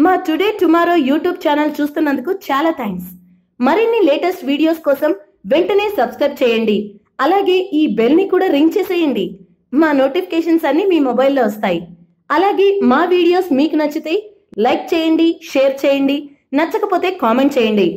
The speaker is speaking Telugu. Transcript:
మా టుడే టుమారో యూట్యూబ్ ఛానల్ చూస్తున్నందుకు చాలా థ్యాంక్స్. మరిన్ని లేటెస్ట్ వీడియోస్ కోసం వెంటనే సబ్స్క్రైబ్ చేయండి. అలాగే ఈ బెల్ ని కూడా రింగ్ చేసేయండి. మా నోటిఫికేషన్స్ అన్ని మీ మొబైల్లో వస్తాయి. అలాగే మా వీడియోస్ మీకు నచ్చితే లైక్ చేయండి, షేర్ చేయండి, నచ్చకపోతే కామెంట్ చేయండి.